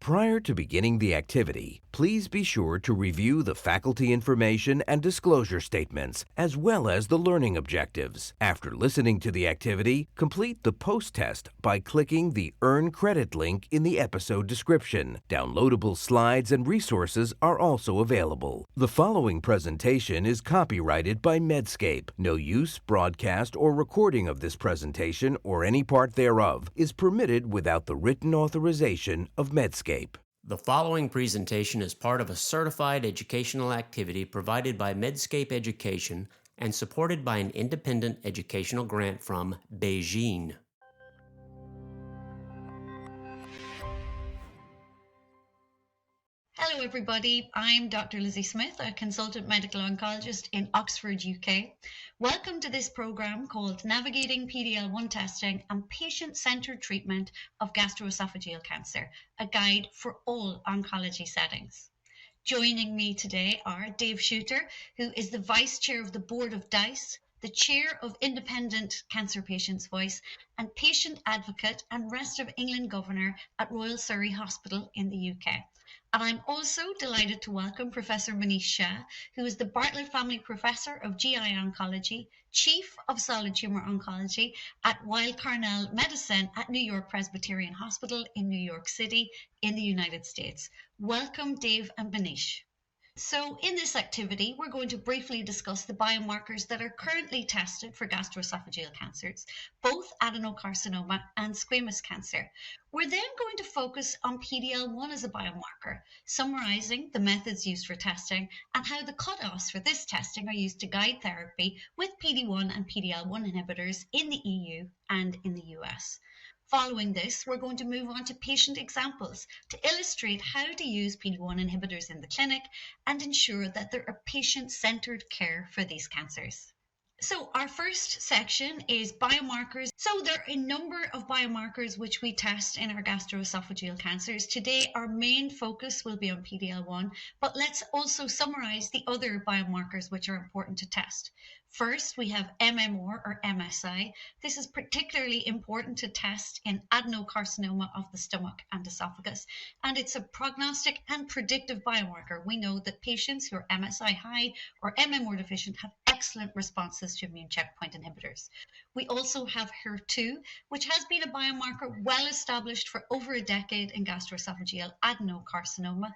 Prior to beginning the activity, please be sure to review the faculty information and disclosure statements, as well as the learning objectives. After listening to the activity, complete the post-test by clicking the Earn Credit link in the episode description. Downloadable slides and resources are also available. The following presentation is copyrighted by Medscape. No use, broadcast, or recording of this presentation or any part thereof is permitted without the written authorization of Medscape. The following presentation is part of a certified educational activity provided by Medscape Education and supported by an independent educational grant from Beijing. Hello everybody, I'm Dr. Lizzie Smith, a consultant medical oncologist in Oxford, UK. Welcome to this program called Navigating PD-L1 Testing and Patient-Centered Treatment of Gastroesophageal Cancer, a guide for all oncology settings. Joining me today are Dave Shooter, who is the Vice Chair of the Board of DICE, the Chair of Independent Cancer Patients' Voice, and Patient Advocate and Rest of England Governor at Royal Surrey Hospital in the UK. And I'm also delighted to welcome Professor Manish Shah, who is the Bartlett Family Professor of GI Oncology, Chief of Solid Tumor Oncology at Weill Cornell Medicine at New York Presbyterian Hospital in New York City in the United States. Welcome, Dave and Manish. So in this activity, we're going to briefly discuss the biomarkers that are currently tested for gastroesophageal cancers, both adenocarcinoma and squamous cancer. We're then going to focus on PD-L1 as a biomarker, summarizing the methods used for testing and how the cutoffs for this testing are used to guide therapy with PD-1 and PD-L1 inhibitors in the EU and in the US. Following this, we're going to move on to patient examples to illustrate how to use PD-1 inhibitors in the clinic and ensure that there are patient-centered care for these cancers. So our first section is biomarkers. So there are a number of biomarkers which we test in our gastroesophageal cancers. Today, our main focus will be on PD-L1, but let's also summarize the other biomarkers which are important to test. First, we have MMR or MSI. This is particularly important to test in adenocarcinoma of the stomach and esophagus, and it's a prognostic and predictive biomarker. We know that patients who are MSI high or MMR deficient have excellent responses to immune checkpoint inhibitors. We also have HER2, which has been a biomarker well established for over a decade in gastroesophageal adenocarcinoma.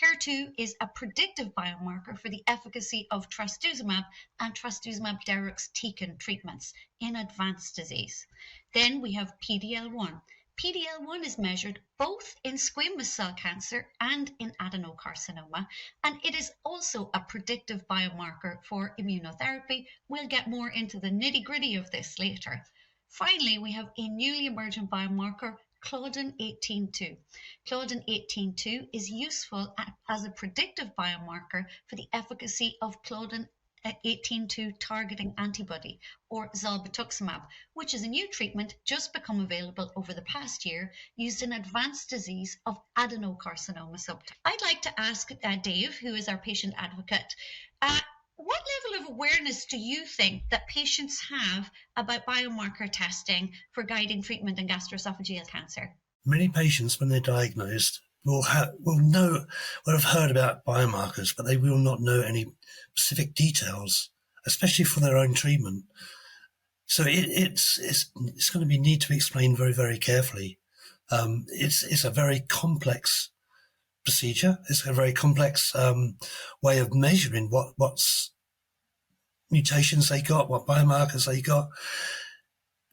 HER2 is a predictive biomarker for the efficacy of trastuzumab and trastuzumab deruxtecan treatments in advanced disease. Then we have PD-L1. PD-L1 is measured both in squamous cell cancer and in adenocarcinoma, and it is also a predictive biomarker for immunotherapy. We'll get more into the nitty-gritty of this later. Finally, we have a newly emergent biomarker, Claudin 18.2. Claudin 18.2 is useful as a predictive biomarker for the efficacy of Claudin 18.2 targeting antibody, or zolbetuximab, which is a new treatment just become available over the past year, used in advanced disease of adenocarcinoma subtype. I'd like to ask Dave, who is our patient advocate, what level of awareness do you think that patients have about biomarker testing for guiding treatment in gastroesophageal cancer? Many patients, when they're diagnosed, will have heard about biomarkers, but they will not know any specific details, especially for their own treatment. So it's going to be need to be explained very, very carefully. It's a very complex procedure. It's a very complex way of measuring what's mutations they got, what biomarkers they got,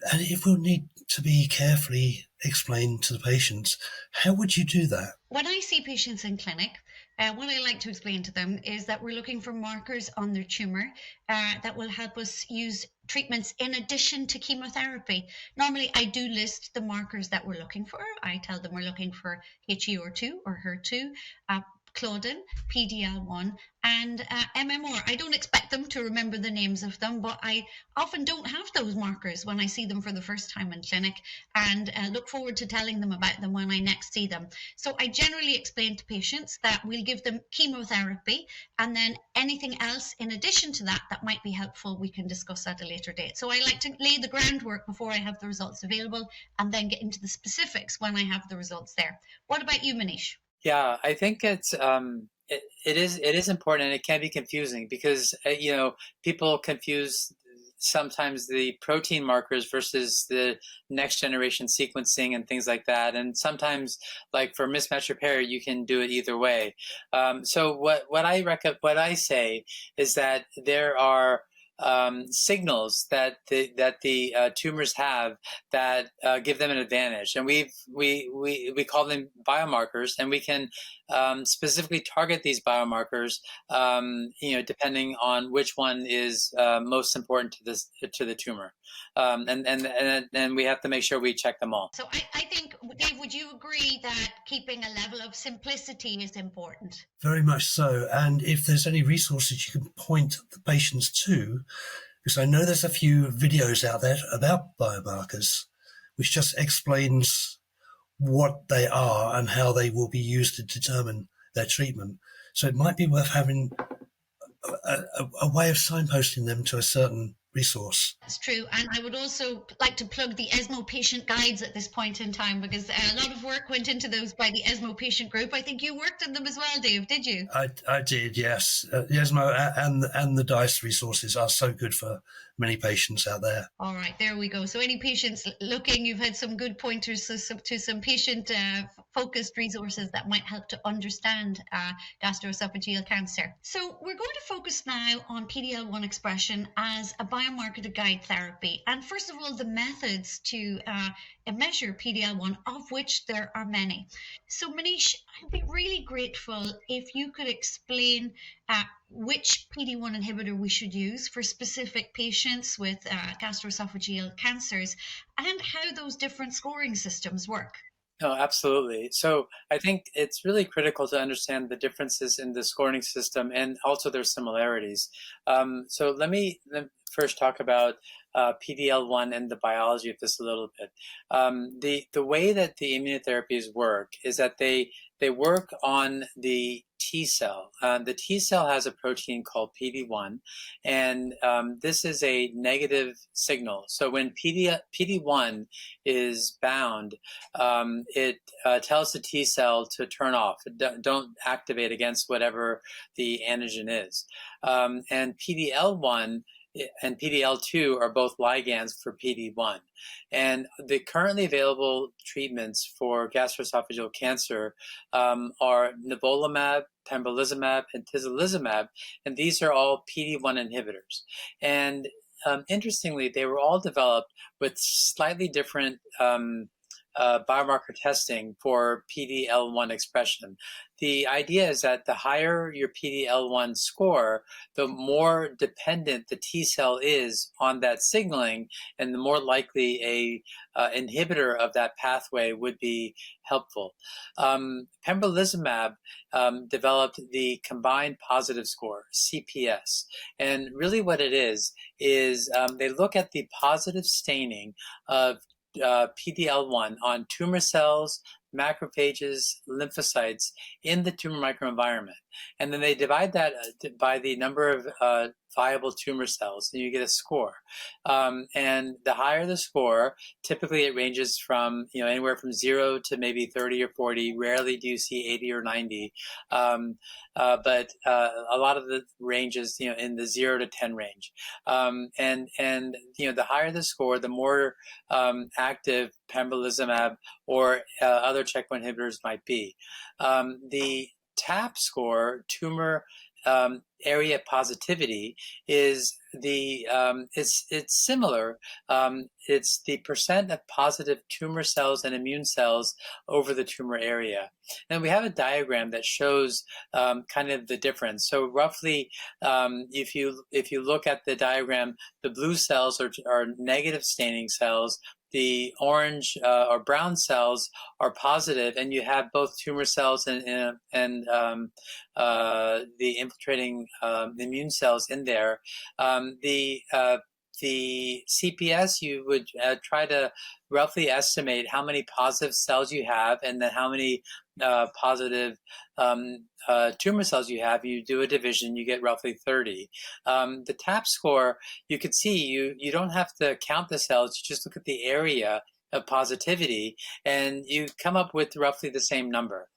and it will need to be carefully explained to the patients. How would you do that? When I see patients in clinic, what I like to explain to them is that we're looking for markers on their tumour that will help us use treatments in addition to chemotherapy. Normally, I do list the markers that we're looking for. I tell them we're looking for HER2 or HER2, Claudin, PD-L1, and MMR. I don't expect them to remember the names of them, but I often don't have those markers when I see them for the first time in clinic, and look forward to telling them about them when I next see them. So I generally explain to patients that we'll give them chemotherapy, and then anything else in addition to that that might be helpful we can discuss at a later date. So I like to lay the groundwork before I have the results available, and then get into the specifics when I have the results there. What about you, Manish? Yeah, I think it is important, and it can be confusing because people confuse sometimes the protein markers versus the next generation sequencing and things like that. And sometimes, like for mismatch repair, you can do it either way. So what I say is that there are signals that the tumors have that give them an advantage, and we call them biomarkers, and we can specifically target these biomarkers, depending on which one is most important to the tumor, and we have to make sure we check them all. So I think, Dave, would you agree that keeping a level of simplicity is important? Very much so. And if there's any resources you can point the patients to, because I know there's a few videos out there about biomarkers, which just explains what they are and how they will be used to determine their treatment. So it might be worth having a way of signposting them to a certain resource. That's true. And I would also like to plug the ESMO patient guides at this point in time, because a lot of work went into those by the ESMO patient group. I think you worked on them as well, Dave, did you? I did, yes. The ESMO and the DICE resources are so good for many patients out there. All right, there we go. So any patients looking, you've had some good pointers to some patient focused resources that might help to understand gastroesophageal cancer. So we're going to focus now on PD-L1 expression as a biomarker to guide therapy. And first of all, the methods to measure PD-L1, of which there are many. So Manish, I'd be really grateful if you could explain which PD-1 inhibitor we should use for specific patients with gastroesophageal cancers, and how those different scoring systems work. No, absolutely. So I think it's really critical to understand the differences in the scoring system and also their similarities. So let me first talk about PD-L1 and the biology of this a little bit. The way that the immunotherapies work is that they work on the T cell. The T cell has a protein called PD-1, and this is a negative signal. So when PD-1 is bound, it tells the T cell to turn off. Don't activate against whatever the antigen is. And PD-L1 and PD-L2 are both ligands for PD-1. And the currently available treatments for gastroesophageal cancer are nivolumab, pembrolizumab, and tislelizumab, and these are all PD-1 inhibitors. And interestingly, they were all developed with slightly different biomarker testing for PD-L1 expression. The idea is that the higher your PD-L1 score, the more dependent the T cell is on that signaling, and the more likely a inhibitor of that pathway would be helpful. Pembrolizumab developed the combined positive score, CPS, and really what it is they look at the positive staining of PD-L1 on tumor cells, macrophages, lymphocytes in the tumor microenvironment. And then they divide that by the number of viable tumor cells, and you get a score. And the higher the score, typically it ranges from anywhere from 0 to maybe 30 or 40. Rarely do you see 80 or 90. But a lot of the ranges, in the 0 to 10 range. And the higher the score, the more active pembrolizumab or other checkpoint inhibitors might be. The TAP score, tumor area positivity, is it's similar. It's the percent of positive tumor cells and immune cells over the tumor area. And we have a diagram that shows kind of the difference. So roughly, if you look at the diagram, the blue cells are negative staining cells, the orange or brown cells are positive, and you have both tumor cells and the infiltrating immune cells in there. The CPS, you would try to roughly estimate how many positive cells you have, and then how many positive tumor cells you have. You do a division, you get roughly 30. The TAP score, you could see you don't have to count the cells, you just look at the area of positivity, and you come up with roughly the same number.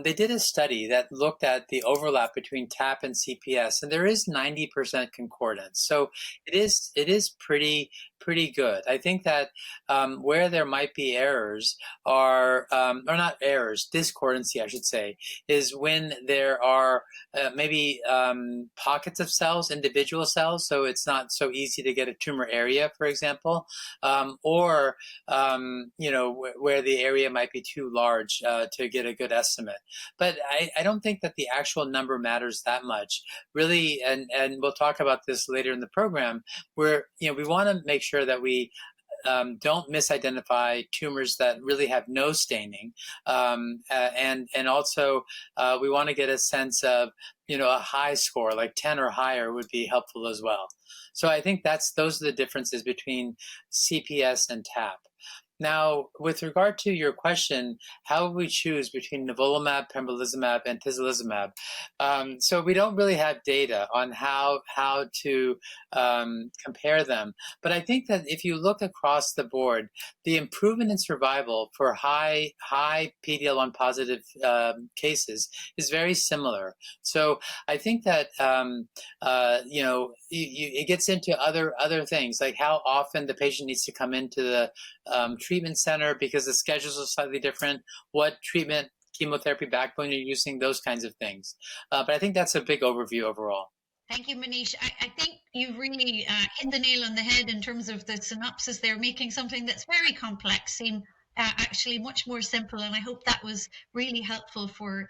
They did a study that looked at the overlap between TAP and CPS, and there is 90% concordance. So it is pretty good. I think that where there might be errors are, or not errors, discordancy, I should say, is when there are maybe pockets of cells, individual cells, so it's not so easy to get a tumor area, for example, or where the area might be too large to get a good estimate. But I don't think that the actual number matters that much, really, and we'll talk about this later in the program, where we want to make sure that we don't misidentify tumors that really have no staining, and also we want to get a sense of a high score like 10 or higher would be helpful as well. So I think those are the differences between CPS and TAP. Now, with regard to your question, how would we choose between nivolumab, pembrolizumab, and tislelizumab? So we don't really have data on how to compare them. But I think that if you look across the board, the improvement in survival for high PD-L1 positive cases is very similar. So I think that it gets into other things, like how often the patient needs to come into the treatment center because the schedules are slightly different, what treatment chemotherapy backbone you're using, those kinds of things. But I think that's a big overview overall. Thank you, Manish. I think you really hit the nail on the head in terms of the synopsis there, making something that's very complex seem actually much more simple. And I hope that was really helpful for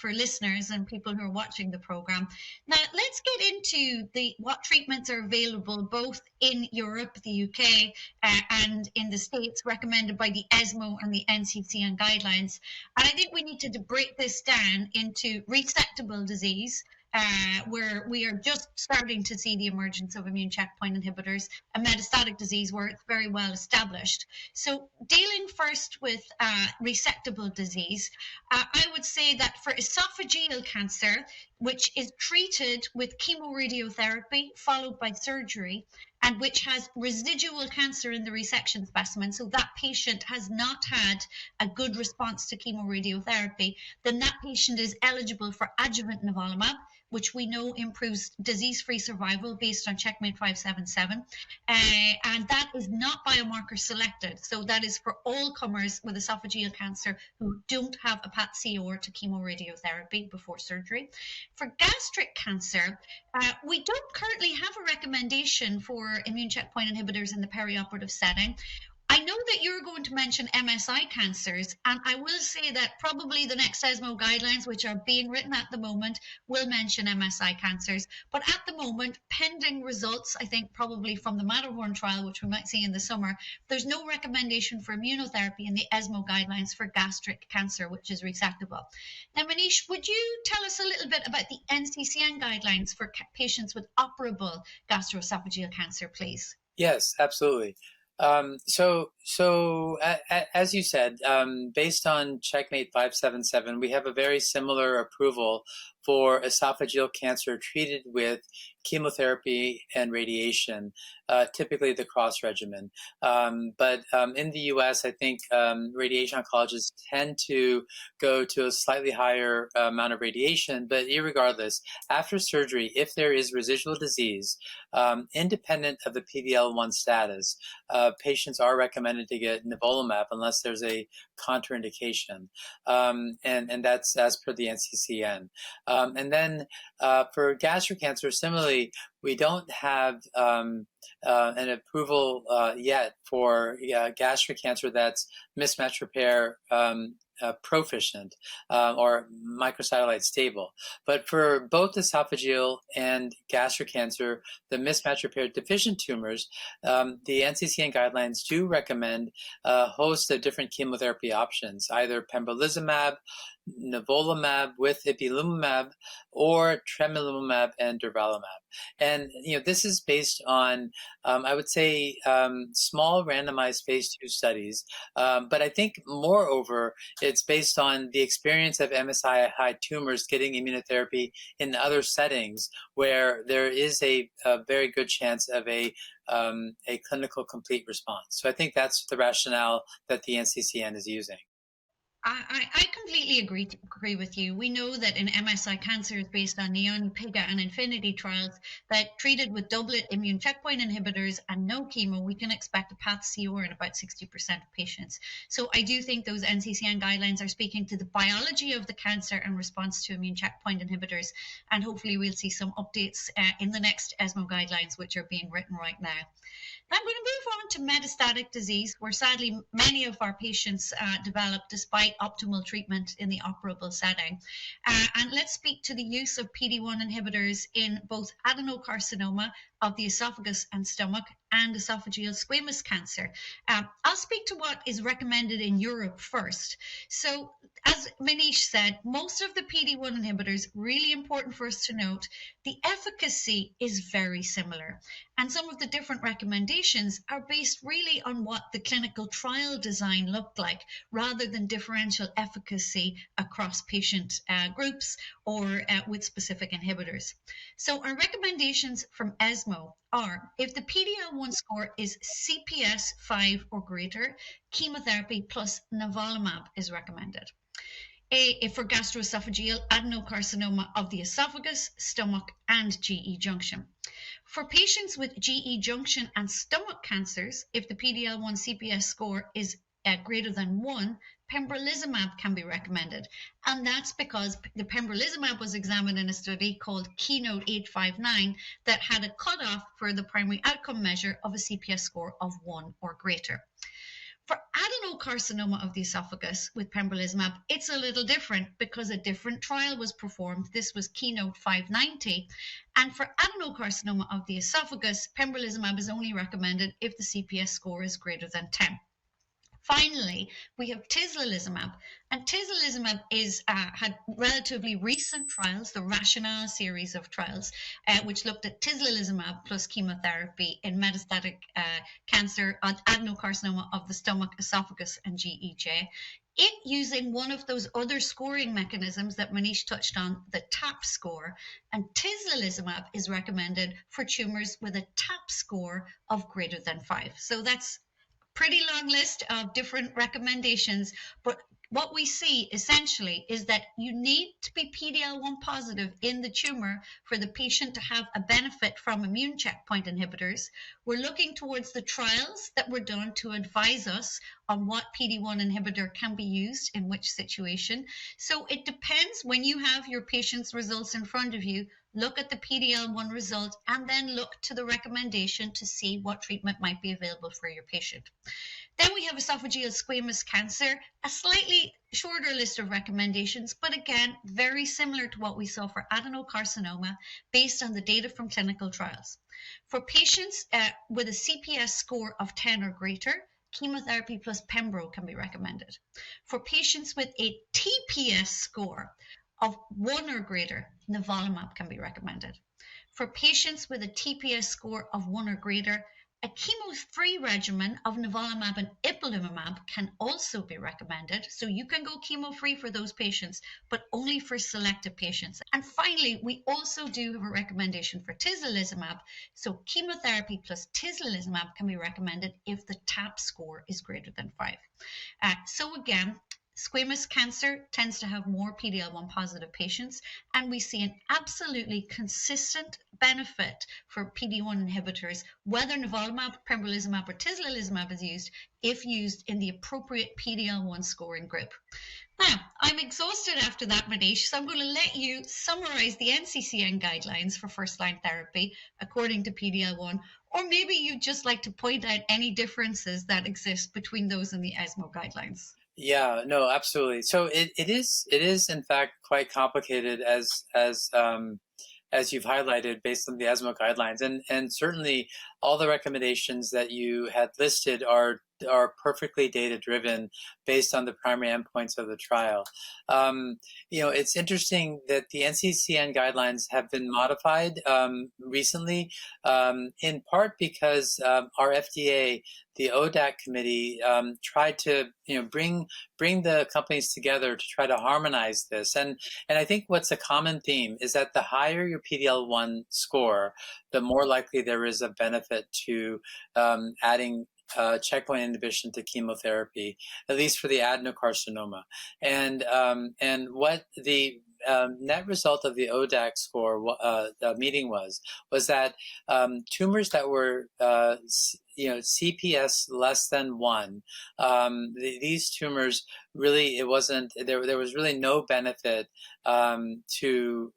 listeners and people who are watching the program. Now, let's get into what treatments are available both in Europe, the UK, and in the States, recommended by the ESMO and the NCCN guidelines. And I think we need to break this down into resectable disease, where we are just starting to see the emergence of immune checkpoint inhibitors, and metastatic disease where it's very well established. So dealing first with resectable disease, I would say that for esophageal cancer, which is treated with chemoradiotherapy followed by surgery, and which has residual cancer in the resection specimen, so that patient has not had a good response to chemoradiotherapy, then that patient is eligible for adjuvant nivolumab, which we know improves disease-free survival based on Checkmate 577. And that is not biomarker selected. So that is for all comers with esophageal cancer who don't have a PAT-COR to chemoradiotherapy before surgery. For gastric cancer, we don't currently have a recommendation for immune checkpoint inhibitors in the perioperative setting. I know that you're going to mention MSI cancers, and I will say that probably the next ESMO guidelines, which are being written at the moment, will mention MSI cancers. But at the moment, pending results, I think probably from the Matterhorn trial, which we might see in the summer, there's no recommendation for immunotherapy in the ESMO guidelines for gastric cancer, which is resectable. Now, Manish, would you tell us a little bit about the NCCN guidelines for patients with operable gastroesophageal cancer, please? Yes, absolutely. As you said, based on Checkmate 577, we have a very similar approval for esophageal cancer treated with chemotherapy and radiation, typically the cross regimen. But in the US, I think radiation oncologists tend to go to a slightly higher amount of radiation, but irregardless, after surgery, if there is residual disease, independent of the PD-L1 status, patients are recommended to get nivolumab unless there's a contraindication, and that's as per the NCCN. And then for gastric cancer, similarly, we don't have an approval yet for gastric cancer that's mismatch repair proficient or microsatellite stable. But for both esophageal and gastric cancer, the mismatch repair deficient tumors, the NCCN guidelines do recommend a host of different chemotherapy options, either pembrolizumab, nivolumab with ipilimumab, or tremelimumab and durvalumab. And this is based on, I would say, small randomized phase 2 studies. But I think, moreover, it's based on the experience of MSI-high tumors getting immunotherapy in other settings where there is a very good chance of a clinical complete response. So I think that's the rationale that the NCCN is using. I completely agree with you. We know that in MSI cancers based on NEON, PIGA, and Infinity trials that treated with doublet immune checkpoint inhibitors and no chemo, we can expect a path CR in about 60% of patients. So I do think those NCCN guidelines are speaking to the biology of the cancer and response to immune checkpoint inhibitors. And hopefully we'll see some updates in the next ESMO guidelines, which are being written right now. I'm going to move on to metastatic disease, where sadly many of our patients develop despite optimal treatment in the operable setting. And let's speak to the use of PD-1 inhibitors in both adenocarcinoma of the esophagus and stomach and esophageal squamous cancer. I'll speak to what is recommended in Europe first. So, as Manish said, most of the PD-1 inhibitors, really important for us to note, the efficacy is very similar. And some of the different recommendations are based really on what the clinical trial design looked like, rather than differential efficacy across patient groups or with specific inhibitors. So our recommendations from ESMO are, if the PD-L1 score is CPS 5 or greater, chemotherapy plus nivolumab is recommended. If for gastroesophageal adenocarcinoma of the esophagus, stomach, and GE junction. For patients with GE junction and stomach cancers, if the PD-L1 CPS score is greater than 1, pembrolizumab can be recommended. And that's because the pembrolizumab was examined in a study called Keynote 859 that had a cutoff for the primary outcome measure of a CPS score of 1 or greater. For adenocarcinoma of the esophagus with pembrolizumab, it's a little different because a different trial was performed. This was Keynote 590. And for adenocarcinoma of the esophagus, pembrolizumab is only recommended if the CPS score is greater than 10. Finally, we have tislelizumab, and tislelizumab had relatively recent trials, the Rationale series of trials, which looked at tislelizumab plus chemotherapy in metastatic cancer, adenocarcinoma of the stomach, esophagus, and GEJ. It using one of those other scoring mechanisms that Manish touched on, the TAP score, and tislelizumab is recommended for tumors with a TAP score of greater than 5. So that's pretty long list of different recommendations, but what we see essentially is that you need to be PD-L1 positive in the tumor for the patient to have a benefit from immune checkpoint inhibitors. We're looking towards the trials that were done to advise us on what PD-1 inhibitor can be used in which situation. So it depends. When you have your patient's results in front of you, look at the PD-L1 result and then look to the recommendation to see what treatment might be available for your patient. Then we have esophageal squamous cancer, a slightly shorter list of recommendations, but again, very similar to what we saw for adenocarcinoma based on the data from clinical trials. For patients with a CPS score of 10 or greater, chemotherapy plus pembro can be recommended. For patients with a TPS score of 1 or greater, nivolumab can be recommended. For patients with a TPS score of 1 or greater, a chemo-free regimen of nivolumab and ipilimumab can also be recommended. So you can go chemo-free for those patients, but only for selected patients. And finally, we also do have a recommendation for tislelizumab. So chemotherapy plus tislelizumab can be recommended if the TAP score is greater than 5. So again, squamous cancer tends to have more PD-L1 positive patients, and we see an absolutely consistent benefit for PD-1 inhibitors, whether nivolumab, pembrolizumab, or tislelizumab is used, if used in the appropriate PD-L1 scoring group. Now, I'm exhausted after that, Manish, so I'm going to let you summarize the NCCN guidelines for first-line therapy according to PD-L1, or maybe you'd just like to point out any differences that exist between those and the ESMO guidelines. Yeah, no, absolutely. So it is in fact quite complicated as you've highlighted based on the ESMO guidelines, and certainly all the recommendations that you had listed are perfectly data driven based on the primary endpoints of the trial. It's interesting that the NCCN guidelines have been modified recently, in part because our FDA, the ODAC committee, tried to bring the companies together to try to harmonize this. And I think what's a common theme is that the higher your PD-L1 score, the more likely there is a benefit to adding checkpoint inhibition to chemotherapy, at least for the adenocarcinoma. And what the net result of the ODAC score meeting was that tumors that were CPS less than 1, these tumors really, it wasn't there. There was really no benefit to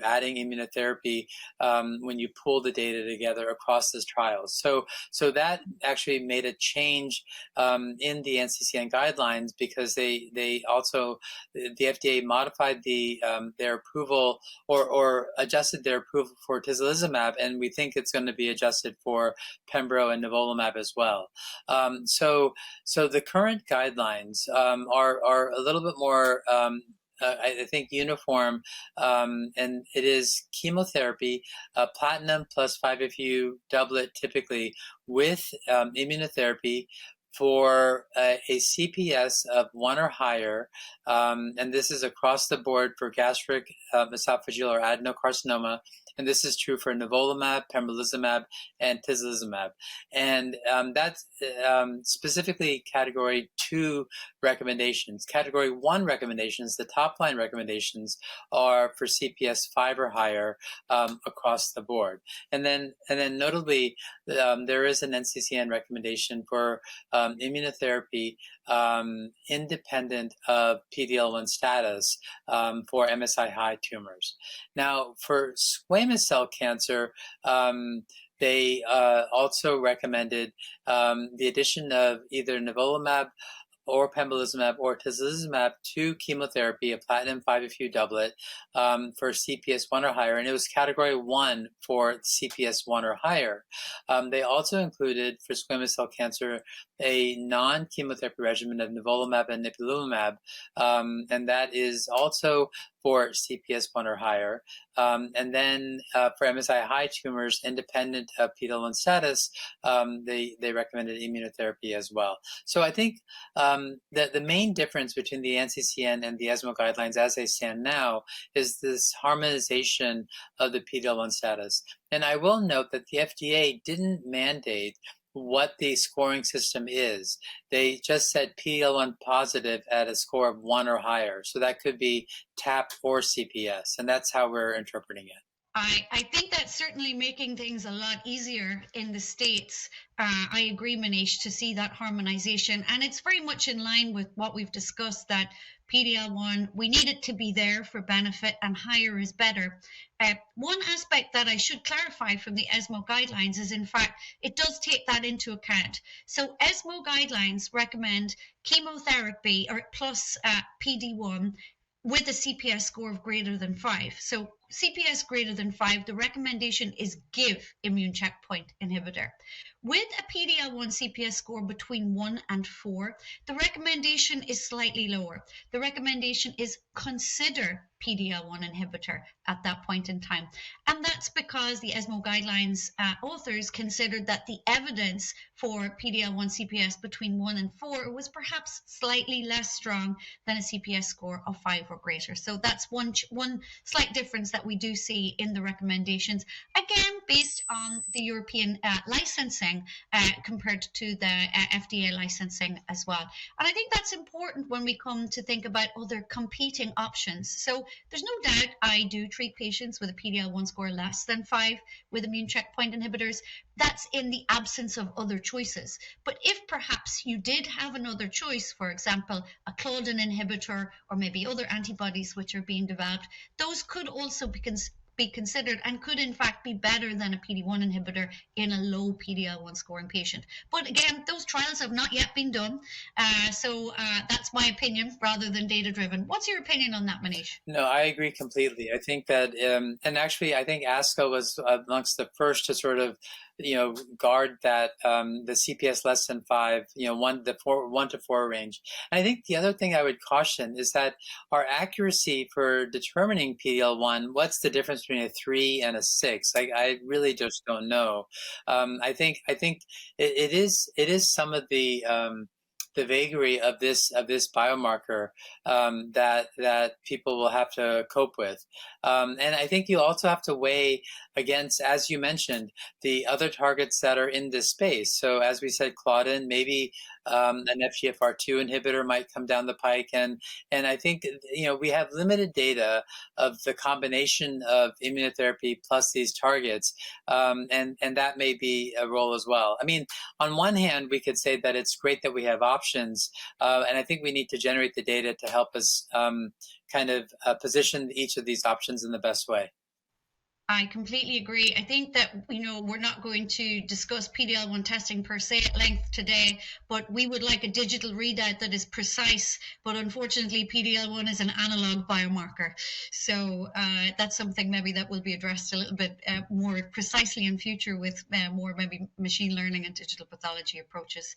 adding immunotherapy when you pull the data together across this trials. So that actually made a change in the NCCN guidelines, because they also, the FDA modified their approval, or adjusted their approval for tislelizumab, and we think it's going to be adjusted for pembro and nivolumab as well. So the current guidelines are a little bit more, I think, uniform, and it is chemotherapy, platinum plus 5-FU doublet typically, with immunotherapy for a CPS of 1 or higher, and this is across the board for gastric, esophageal, or adenocarcinoma, and this is true for nivolumab, pembrolizumab, and tislelizumab. And that's specifically Category 2 recommendations. Category 1 recommendations, the top line recommendations, are for CPS 5 or higher across the board. And then notably, there is an NCCN recommendation for immunotherapy independent of PD-L1 status for MSI-high tumors. Now, for squamous cell cancer, they also recommended the addition of either nivolumab or pembrolizumab or tislelizumab to chemotherapy, a platinum 5-FU doublet, for CPS 1 or higher, and it was Category 1 for CPS 1 or higher. They also included, for squamous cell cancer, a non-chemotherapy regimen of nivolumab and ipilimumab, and that is also for CPS 1 or higher. And then for MSI-high tumors, independent of PD-L1 status, they recommended immunotherapy as well. So I think that the main difference between the NCCN and the ESMO guidelines as they stand now is this harmonization of the PD-L1 status. And I will note that the FDA didn't mandate what the scoring system is. They just said PD-L1 positive at a score of 1 or higher. So that could be TAP or CPS, and that's how we're interpreting it. I think that's certainly making things a lot easier in the States. I agree, Manish, to see that harmonization. And it's very much in line with what we've discussed, that PD-L1, we need it to be there for benefit, and higher is better. One aspect that I should clarify from the ESMO guidelines is, in fact, it does take that into account. So ESMO guidelines recommend chemotherapy or plus PD-1 with a CPS score of greater than 5. So CPS greater than 5, the recommendation is give immune checkpoint inhibitor. With a PD-L1 CPS score between 1 and 4, the recommendation is slightly lower. The recommendation is consider PD-L1 inhibitor at that point in time. And that's because the ESMO guidelines authors considered that the evidence for PD-L1 CPS between 1 and 4 was perhaps slightly less strong than a CPS score of 5 or greater. So that's one slight difference that we do see in the recommendations, again based on the European licensing compared to the FDA licensing as well. And I think that's important when we come to think about other competing options. So there's no doubt I do treat patients with a PD-L1 score less than 5 with immune checkpoint inhibitors. That's in the absence of other choices. But if perhaps you did have another choice, for example, a Claudin inhibitor or maybe other antibodies which are being developed, those could also be be considered and could in fact be better than a PD-1 inhibitor in a low PD-L1 scoring patient. But again, those trials have not yet been done, so that's my opinion rather than data-driven. What's your opinion on that, Manish? No, I agree completely. I think that, and actually, I think ASCO was amongst the first to sort of, guard that the CPS less than 5, 1 to 4 range. And I think the other thing I would caution is that our accuracy for determining PD-L1, what's the difference between a 3 and a 6? I really just don't know. I think it is some of the vagary of this biomarker that people will have to cope with, and I think you also have to weigh against, as you mentioned, the other targets that are in this space. So as we said, Claudin, maybe an FGFR2 inhibitor might come down the pike, and I think we have limited data of the combination of immunotherapy plus these targets, and that may be a role as well. I mean, on one hand, we could say that it's great that we have options, and I think we need to generate the data to help us position each of these options in the best way. I completely agree. I think that, we're not going to discuss PD-L1 testing per se at length today, but we would like a digital readout that is precise. But unfortunately, PD-L1 is an analog biomarker. So that's something maybe that will be addressed a little bit more precisely in future with more maybe machine learning and digital pathology approaches.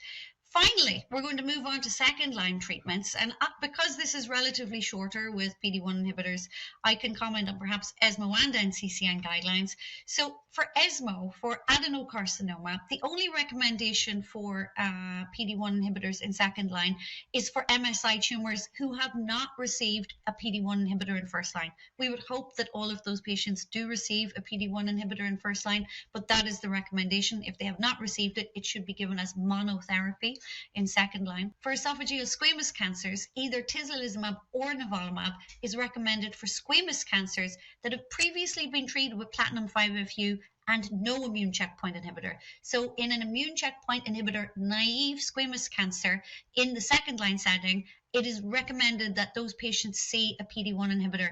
Finally, we're going to move on to second-line treatments. And because this is relatively shorter with PD-1 inhibitors, I can comment on perhaps ESMO and NCCN guidelines. So for ESMO, for adenocarcinoma, the only recommendation for PD-1 inhibitors in second line is for MSI tumors who have not received a PD-1 inhibitor in first line. We would hope that all of those patients do receive a PD-1 inhibitor in first line, but that is the recommendation. If they have not received it, it should be given as monotherapy in second line. For esophageal squamous cancers, either tislelizumab or nivolumab is recommended for squamous cancers that have previously been treated with platinum 5-FU and no immune checkpoint inhibitor. So in an immune checkpoint inhibitor naive squamous cancer in the second line setting, it is recommended that those patients see a PD-1 inhibitor.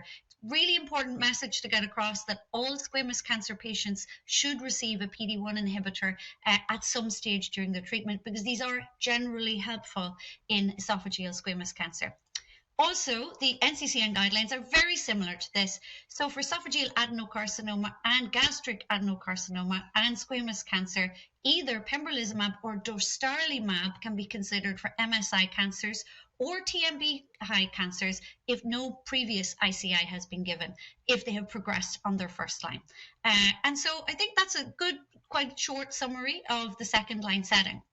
Really important message to get across that all squamous cancer patients should receive a PD-1 inhibitor at some stage during their treatment, because these are generally helpful in esophageal squamous cancer. Also, the NCCN guidelines are very similar to this. So for esophageal adenocarcinoma and gastric adenocarcinoma and squamous cancer, either pembrolizumab or dostarlimab can be considered for MSI cancers or TMB high cancers if no previous ICI has been given, if they have progressed on their first line. And so I think that's a good, quite short summary of the second line setting.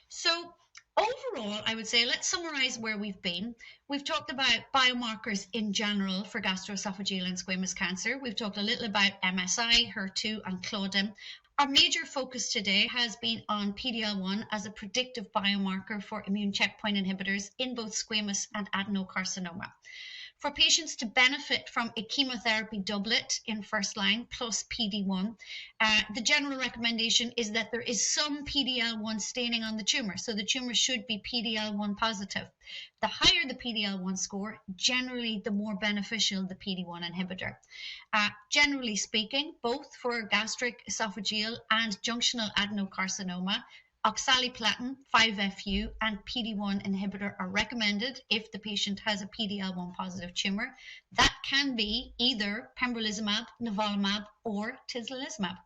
So overall, I would say, let's summarize where we've been. We've talked about biomarkers in general for gastroesophageal and squamous cancer. We've talked a little about MSI, HER2, and Claudin. Our major focus today has been on PD-L1 as a predictive biomarker for immune checkpoint inhibitors in both squamous and adenocarcinoma. For patients to benefit from a chemotherapy doublet in first line plus PD-1, the general recommendation is that there is some PD-L1 staining on the tumor, so the tumor should be PD-L1 positive. The higher the PD-L1 score, generally the more beneficial the PD-1 inhibitor. Generally speaking, both for gastric, esophageal, and junctional adenocarcinoma, oxaliplatin, 5-FU, and PD-1 inhibitor are recommended if the patient has a PD-L1 positive tumor. That can be either pembrolizumab, nivolumab, or tislelizumab.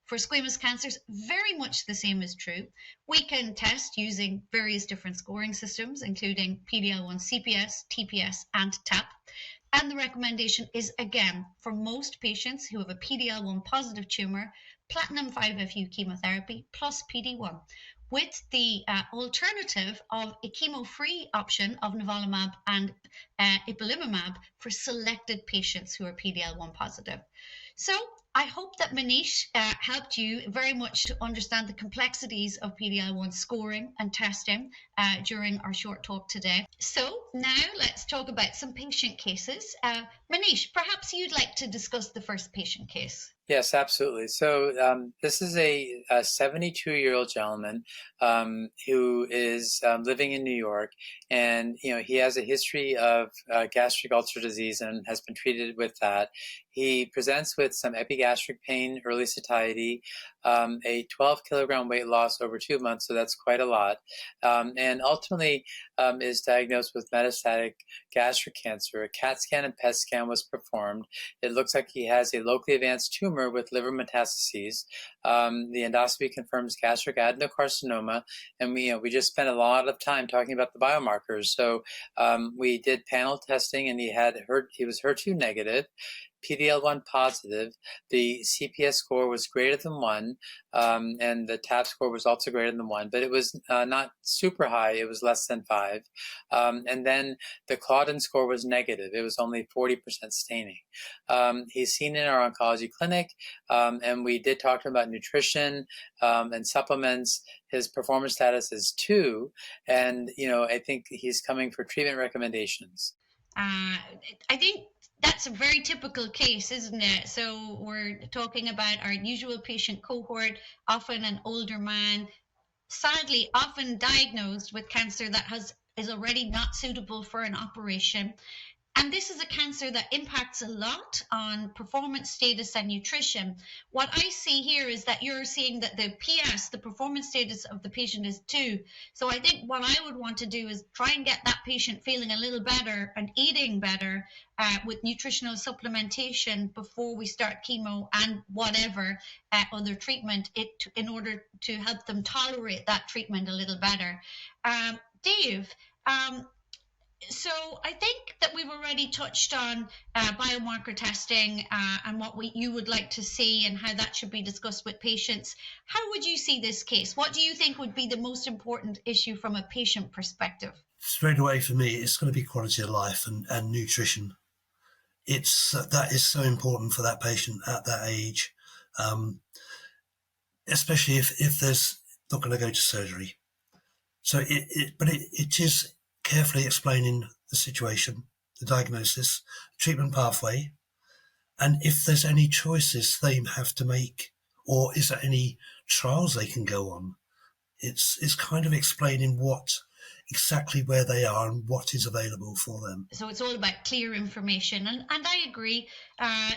For squamous cancers, very much the same is true. We can test using various different scoring systems, including PD-L1 CPS, TPS, and TAP. And the recommendation is, again, for most patients who have a PD-L1 positive tumor, platinum 5-FU chemotherapy plus PD-1, with the alternative of a chemo-free option of nivolumab and ipilimumab for selected patients who are PD-L1 positive. So I hope that Manish helped you very much to understand the complexities of PD-L1 scoring and testing during our short talk today. So now let's talk about some patient cases. Manish, perhaps you'd like to discuss the first patient case. Yes, absolutely. So this is a 72-year-old gentleman who is living in New York, and he has a history of gastric ulcer disease and has been treated with that. He presents with some epigastric pain, early satiety, a 12-kilogram weight loss over 2 months, so that's quite a lot, and ultimately is diagnosed with metastatic gastric cancer. A CAT scan and PET scan was performed. It looks like he has a locally advanced tumor with liver metastases. The endoscopy confirms gastric adenocarcinoma, and we just spent a lot of time talking about the biomarkers. So we did panel testing, and he was HER2 negative, PD-L1 positive. The CPS score was greater than 1, and the TAP score was also greater than 1, but it was not super high. It was less than 5. And then the Claudin score was negative. It was only 40% staining. He's seen in our oncology clinic, and we did talk to him about nutrition and supplements. His performance status is 2, and I think he's coming for treatment recommendations. I think that's a very typical case, isn't it? So we're talking about our usual patient cohort, often an older man, sadly often diagnosed with cancer that is already not suitable for an operation. And this is a cancer that impacts a lot on performance status and nutrition. What I see here is that you're seeing that the PS, the performance status of the patient, is 2. So I think what I would want to do is try and get that patient feeling a little better and eating better with nutritional supplementation before we start chemo and whatever other treatment in order to help them tolerate that treatment a little better. Dave, so I think that we've already touched on biomarker testing and what you would like to see and how that should be discussed with patients. How would you see this case? What do you think would be the most important issue from a patient perspective? Straight away for me, it's going to be quality of life and nutrition. That is so important for that patient at that age, especially if there's not going to go to surgery. So it is carefully explaining the situation, the diagnosis, treatment pathway, and if there's any choices they have to make, or is there any trials they can go on. It's kind of explaining exactly where they are and what is available for them. So it's all about clear information. And I agree.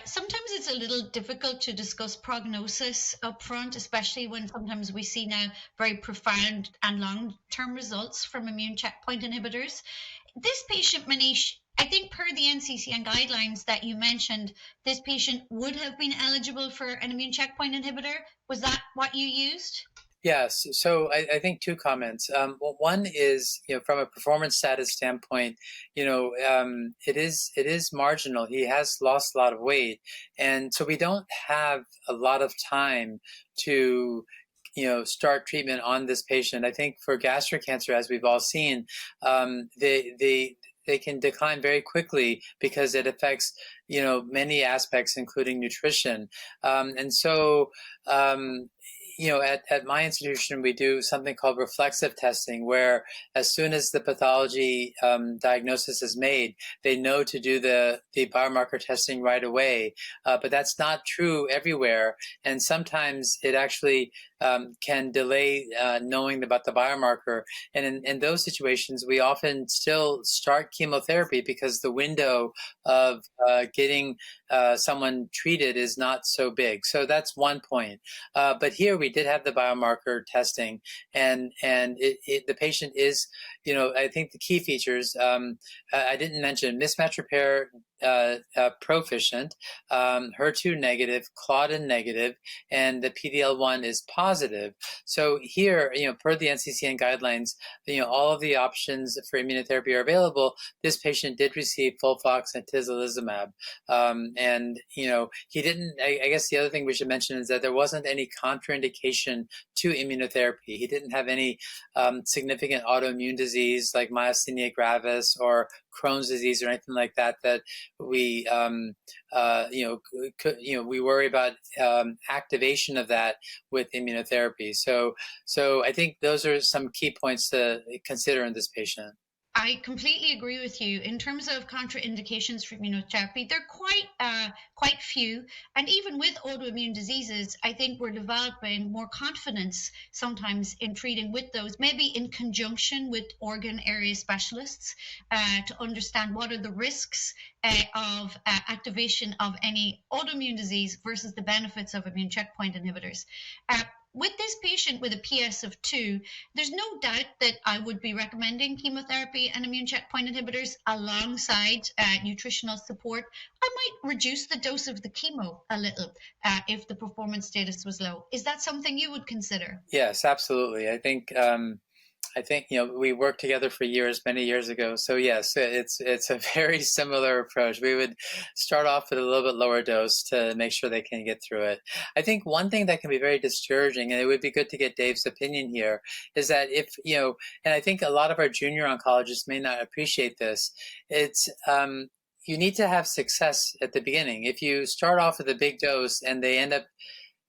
Sometimes it's a little difficult to discuss prognosis up front, especially when sometimes we see now very profound and long-term results from immune checkpoint inhibitors. This patient, Manish, I think per the NCCN guidelines that you mentioned, this patient would have been eligible for an immune checkpoint inhibitor. Was that what you used? Yes. So I think 2 comments. Well, one is, from a performance status standpoint, it is marginal. He has lost a lot of weight, and so we don't have a lot of time to start treatment on this patient. I think for gastric cancer, as we've all seen, they can decline very quickly because it affects many aspects, including nutrition, and so. At my institution, we do something called reflexive testing, where as soon as the pathology diagnosis is made, they know to do the biomarker testing right away. But that's not true everywhere. And sometimes it actually can delay knowing about the biomarker. And in those situations, we often still start chemotherapy because the window of getting someone treated is not so big. So that's one point. But here we did have the biomarker testing, and the patient is, I think the key features, I didn't mention mismatch repair proficient, HER2 negative, Claudin negative, and the PD-L1 is positive. So here, per the NCCN guidelines, all of the options for immunotherapy are available. This patient did receive FOLFOX and tislelizumab, and he didn't. I guess the other thing we should mention is that there wasn't any contraindication to immunotherapy. He didn't have any significant autoimmune disease like myasthenia gravis or Crohn's disease or anything like that we we worry about activation of that with immunotherapy. So I think those are some key points to consider in this patient. I completely agree with you. In terms of contraindications for immunotherapy, they're quite few. And even with autoimmune diseases, I think we're developing more confidence sometimes in treating with those, maybe in conjunction with organ area specialists, to understand what are the risks of activation of any autoimmune disease versus the benefits of immune checkpoint inhibitors. With this patient with a PS of 2, there's no doubt that I would be recommending chemotherapy and immune checkpoint inhibitors alongside nutritional support. I might reduce the dose of the chemo a little if the performance status was low. Is that something you would consider? Yes, absolutely. I think we worked together for years, many years ago. So yes, it's a very similar approach. We would start off with a little bit lower dose to make sure they can get through it. I think one thing that can be very discouraging, and it would be good to get Dave's opinion here, is that if and I think a lot of our junior oncologists may not appreciate this. It's you need to have success at the beginning. If you start off with a big dose and they end up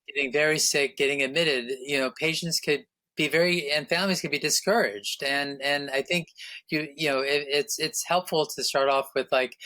getting very sick, getting admitted, patients could be and families could be discouraged. And I think it's helpful to start off with, like,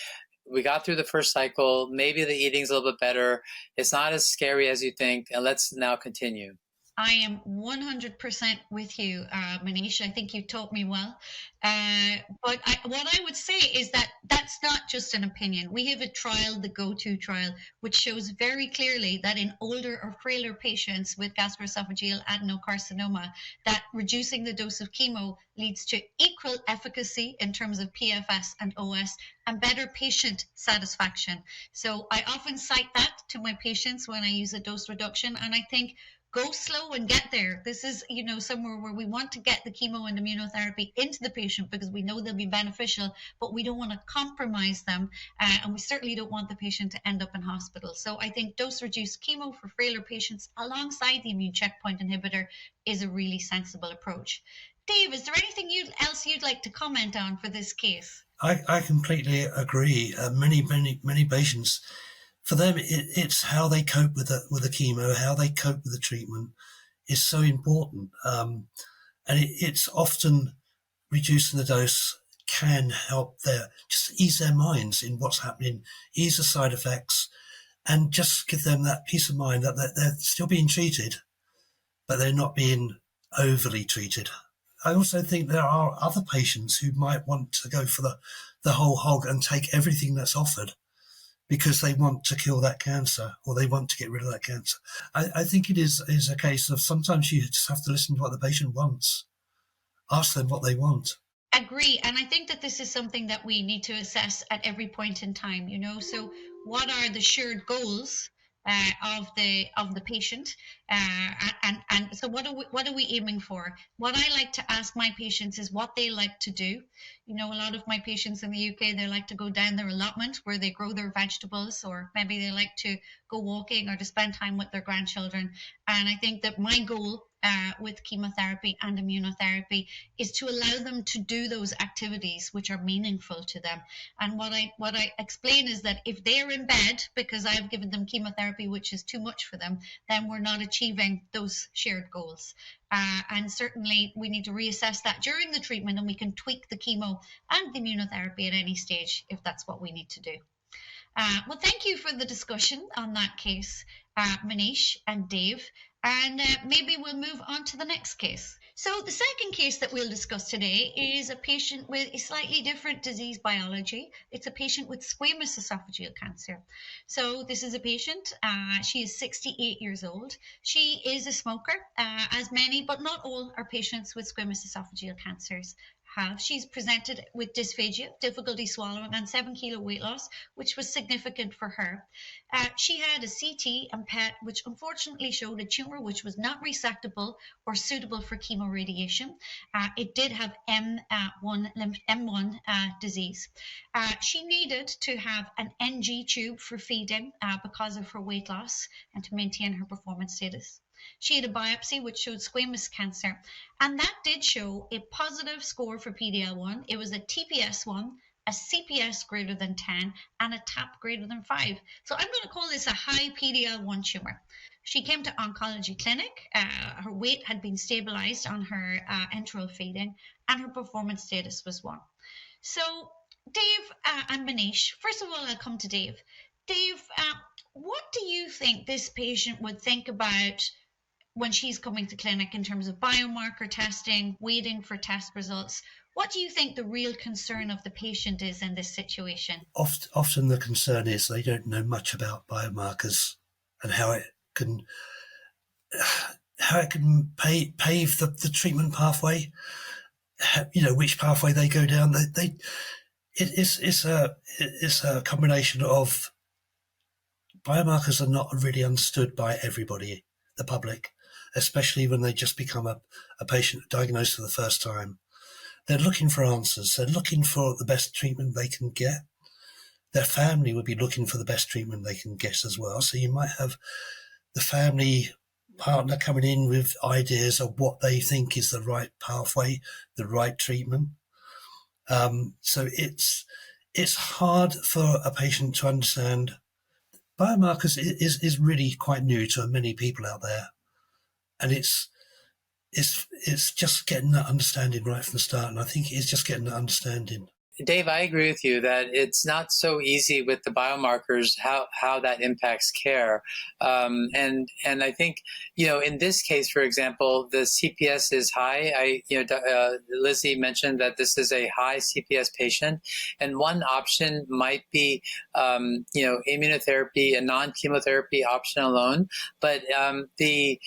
we got through the first cycle, maybe the eating's a little bit better, it's not as scary as you think, and let's now continue. I am 100% with you, Manish. I think you taught me well. But what I would say is that that's not just an opinion. We have a trial, the GO2 trial, which shows very clearly that in older or frailer patients with gastroesophageal adenocarcinoma, that reducing the dose of chemo leads to equal efficacy in terms of PFS and OS and better patient satisfaction. So I often cite that to my patients when I use a dose reduction, and I think go slow and get there. This is, somewhere where we want to get the chemo and immunotherapy into the patient because we know they'll be beneficial, but we don't want to compromise them, and we certainly don't want the patient to end up in hospital. So I think dose-reduced chemo for frailer patients alongside the immune checkpoint inhibitor is a really sensible approach. Dave, is there anything else you'd like to comment on for this case? I completely agree. Many patients, for them, it's how they cope with the chemo, how they cope with the treatment is so important. And it's often reducing the dose can help just ease their minds in what's happening, ease the side effects, and just give them that peace of mind that they're still being treated, but they're not being overly treated. I also think there are other patients who might want to go for the whole hog and take everything that's offered because they want to kill that cancer or they want to get rid of that cancer. I think it is a case of sometimes you just have to listen to what the patient wants. Ask them what they want. Agree. And I think that this is something that we need to assess at every point in time, So what are the shared goals of the patient, and so what are we aiming for? What I like to ask my patients is what they like to do. A lot of my patients in the UK, they like to go down their allotment where they grow their vegetables, or maybe they like to go walking or to spend time with their grandchildren. And I think that my goal with chemotherapy and immunotherapy is to allow them to do those activities which are meaningful to them. And what I explain is that if they're in bed because I've given them chemotherapy which is too much for them, then we're not achieving those shared goals. And certainly we need to reassess that during the treatment, and we can tweak the chemo and the immunotherapy at any stage if that's what we need to do. Well, thank you for the discussion on that case, Manish and Dave. And maybe we'll move on to the next case. So the second case that we'll discuss today is a patient with a slightly different disease biology. It's a patient with squamous esophageal cancer. So this is a patient, she is 68 years old. She is a smoker, as many, but not all, our patients with squamous esophageal cancers have. She's presented with dysphagia, difficulty swallowing, and 7-kilo weight loss, which was significant for her. She had a CT and PET, which unfortunately showed a tumor which was not resectable or suitable for chemoradiation. It did have M1 disease. She needed to have an NG tube for feeding because of her weight loss and to maintain her performance status. She had a biopsy which showed squamous cancer, and that did show a positive score for PD-L1. It was a TPS1, a CPS greater than 10, and a TAP greater than 5. So I'm going to call this a high PD-L1 tumor. She came to oncology clinic. Her weight had been stabilized on her enteral feeding, and her performance status was 1. So, Dave and Manish, first of all, I'll come to Dave. Dave, what do you think this patient would think about when she's coming to clinic in terms of biomarker testing, waiting for test results? What do you think the real concern of the patient is in this situation? Often the concern is they don't know much about biomarkers and how it can pave the treatment pathway. Which pathway they go down. It's a combination of biomarkers are not really understood by everybody, the public, especially when they just become a patient diagnosed for the first time. They're looking for answers. They're looking for the best treatment they can get. Their family would be looking for the best treatment they can get as well. So you might have the family partner coming in with ideas of what they think is the right pathway, the right treatment. So it's hard for a patient to understand. Biomarkers is really quite new to many people out there, and it's just getting that understanding right from the start. And I think it's just getting that understanding. Dave, I agree with you that it's not so easy with the biomarkers how that impacts care, and I think in this case, for example, the CPS is high. Lizzie mentioned that this is a high CPS patient, and one option might be immunotherapy, a non-chemotherapy option alone, but the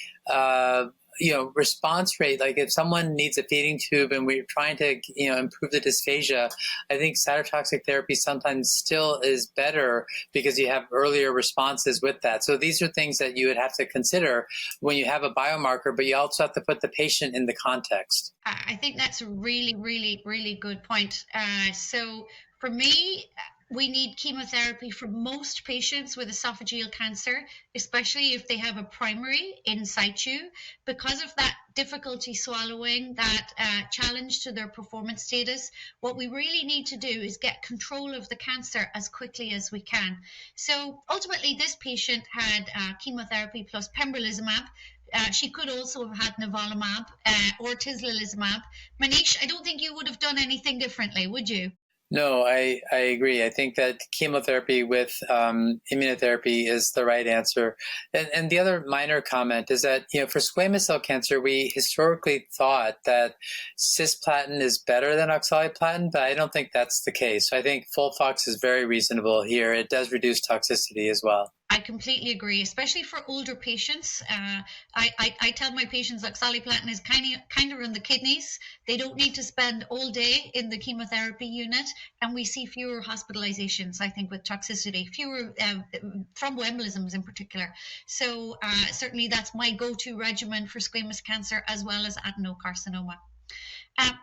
response rate, like if someone needs a feeding tube and we're trying to, improve the dysphagia, I think cytotoxic therapy sometimes still is better because you have earlier responses with that. So these are things that you would have to consider when you have a biomarker, but you also have to put the patient in the context. I think that's a really, really, really good point. So for me, we need chemotherapy for most patients with esophageal cancer, especially if they have a primary in situ. Because of that difficulty swallowing, that challenge to their performance status, what we really need to do is get control of the cancer as quickly as we can. So ultimately, this patient had chemotherapy plus pembrolizumab. She could also have had nivolumab or tislelizumab. Manish, I don't think you would have done anything differently, would you? No, I agree. I think that chemotherapy with immunotherapy is the right answer. And the other minor comment is that, for squamous cell cancer, we historically thought that cisplatin is better than oxaliplatin, but I don't think that's the case. So I think FOLFOX is very reasonable here. It does reduce toxicity as well. I completely agree, especially for older patients. I tell my patients oxaliplatin is kind of in the kidneys. They don't need to spend all day in the chemotherapy unit, and we see fewer hospitalizations, I think, with toxicity, fewer thromboembolisms in particular. So certainly that's my go-to regimen for squamous cancer as well as adenocarcinoma.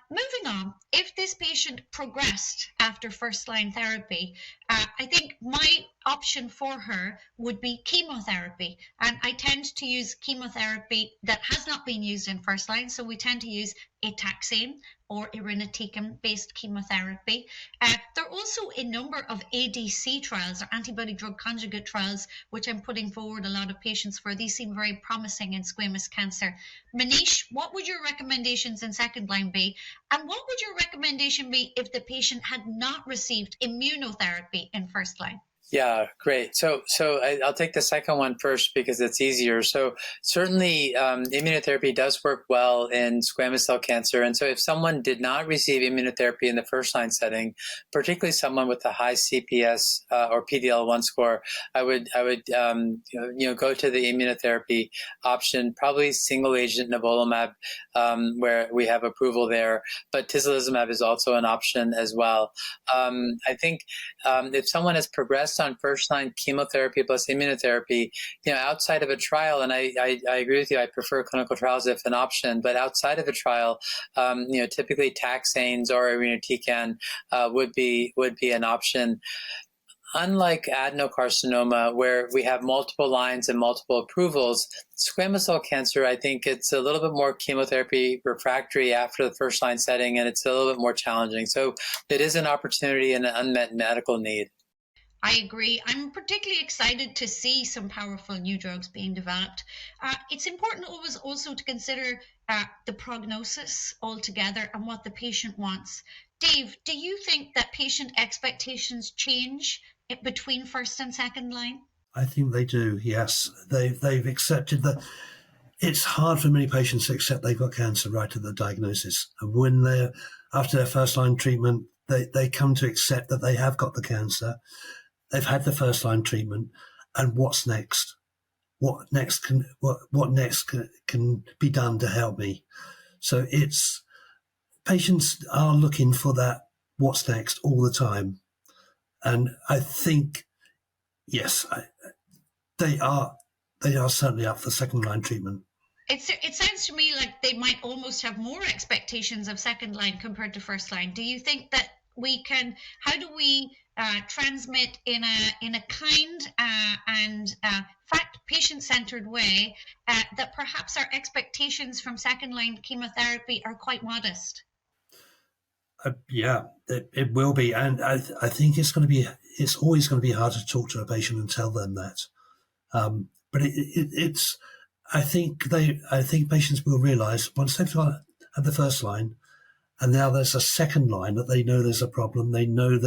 Moving on, if this patient progressed after first-line therapy, I think my option for her would be chemotherapy. And I tend to use chemotherapy that has not been used in first line. So we tend to use a taxane or irinotecan-based chemotherapy. There are also a number of ADC trials, or antibody drug conjugate trials, which I'm putting forward a lot of patients for. These seem very promising in squamous cancer. Manish, what would your recommendations in second line be? And what would your recommendation be if the patient had not received immunotherapy in first line? Yeah, great. So I'll take the second one first because it's easier. So certainly immunotherapy does work well in squamous cell cancer. And so if someone did not receive immunotherapy in the first line setting, particularly someone with a high CPS or PD-L1 score, I would go to the immunotherapy option, probably single agent nivolumab, where we have approval there. But tislelizumab is also an option as well. I think if someone has progressed on first-line chemotherapy plus immunotherapy, outside of a trial, and I agree with you, I prefer clinical trials if an option, but outside of a trial, typically taxanes or irinotecan would be an option. Unlike adenocarcinoma, where we have multiple lines and multiple approvals, squamous cell cancer, I think it's a little bit more chemotherapy refractory after the first line setting, and it's a little bit more challenging. So it is an opportunity and an unmet medical need. I agree. I'm particularly excited to see some powerful new drugs being developed. It's important always also to consider the prognosis altogether and what the patient wants. Dave, do you think that patient expectations change between first and second line? I think they do, yes. They've accepted that it's hard for many patients to accept they've got cancer right at the diagnosis. And when they're after their first line treatment, they come to accept that they have got the cancer. They've had the first line treatment, and what's next? What next can be done to help me? So it's patients are looking for that what's next all the time, and I think yes, they are certainly up for second line treatment. It sounds to me like they might almost have more expectations of second line compared to first line. Do you think that how do we transmit in a kind and fact patient-centered way that perhaps our expectations from second line chemotherapy are quite modest? Yeah, it will be, and I think it's always going to be hard to talk to a patient and tell them that. But it's I think patients will realise once they've got at the first line, and now there's a second line that they know there's a problem. They know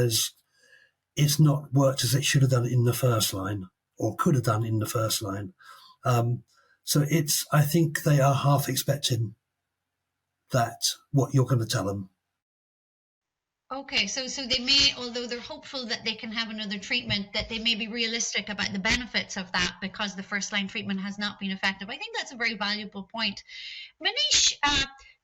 it's not worked as it should have done in the first line or could have done in the first line. So I think they are half expecting that what you're going to tell them. Okay, so they may, although they're hopeful that they can have another treatment, that they may be realistic about the benefits of that because the first line treatment has not been effective. I think that's a very valuable point. Manish,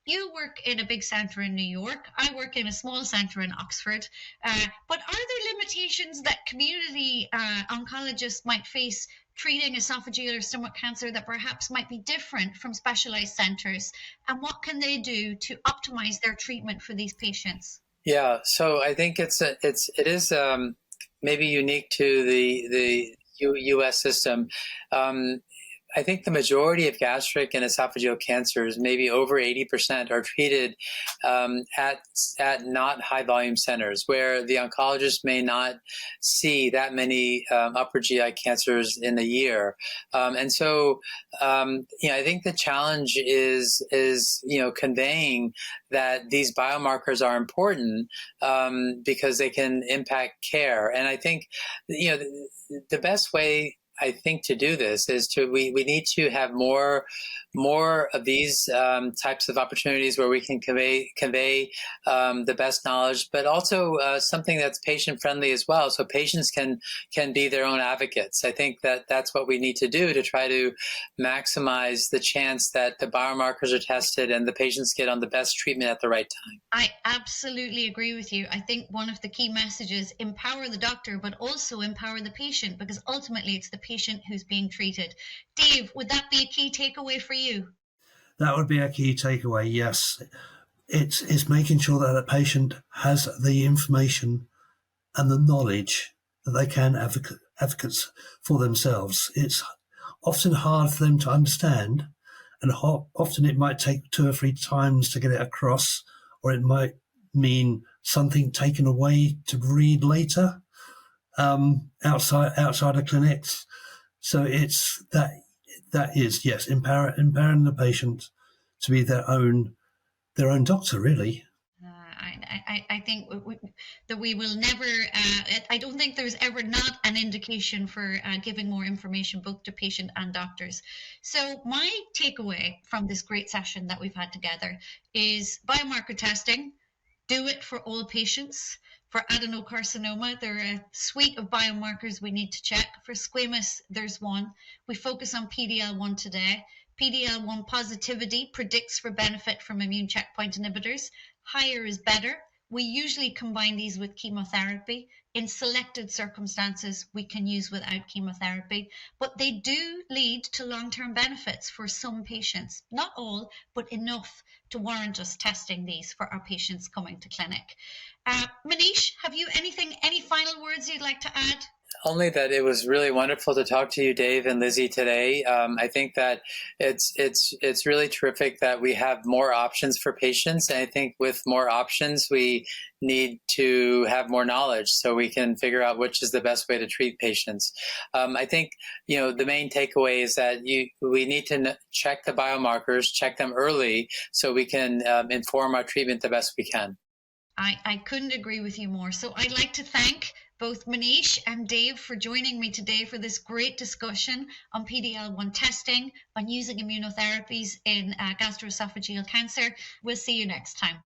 you work in a big centre in New York. I work in a small centre in Oxford. But are there limitations that community oncologists might face treating esophageal or stomach cancer that perhaps might be different from specialised centres? And what can they do to optimise their treatment for these patients? Yeah, so I think it is maybe unique to the U.S. system. I think the majority of gastric and esophageal cancers, maybe over 80%, are treated at not high volume centers where the oncologist may not see that many upper GI cancers in a year. And so, I think the challenge is conveying that these biomarkers are important because they can impact care. And I think, the best way I think to do this is we need to have more of these types of opportunities where we can convey the best knowledge, but also something that's patient friendly as well, so patients can be their own advocates. I think that's what we need to do to try to maximize the chance that the biomarkers are tested and the patients get on the best treatment at the right time. I absolutely agree with you. I think one of the key messages, empower the doctor, but also empower the patient, because ultimately it's the patient who's being treated. Dave, would that be a key takeaway for you? That would be a key takeaway, yes. It's making sure that the patient has the information and the knowledge that they can advocates for themselves. It's often hard for them to understand, and often it might take 2 or 3 times to get it across, or it might mean something taken away to read later outside of clinics. So it's that is, yes, empowering the patient to be their own doctor, really. I think that we will never, I don't think there's ever not an indication for giving more information both to patient and doctors. So my takeaway from this great session that we've had together is biomarker testing. Do it for all patients. For adenocarcinoma, there are a suite of biomarkers we need to check. For squamous, there's one. We focus on PD-L1 today. PD-L1 positivity predicts for benefit from immune checkpoint inhibitors. Higher is better. We usually combine these with chemotherapy. In selected circumstances, we can use without chemotherapy, but they do lead to long-term benefits for some patients. Not all, but enough to warrant us testing these for our patients coming to clinic. Manish, have you any final words you'd like to add? Only that it was really wonderful to talk to you, Dave and Lizzie, today. I think that it's really terrific that we have more options for patients. And I think with more options, we need to have more knowledge so we can figure out which is the best way to treat patients. I think, the main takeaway is that we need to check the biomarkers, check them early so we can inform our treatment the best we can. I couldn't agree with you more. So I'd like to thank both Manish and Dave for joining me today for this great discussion on PD-L1 testing, on using immunotherapies in gastroesophageal cancer. We'll see you next time.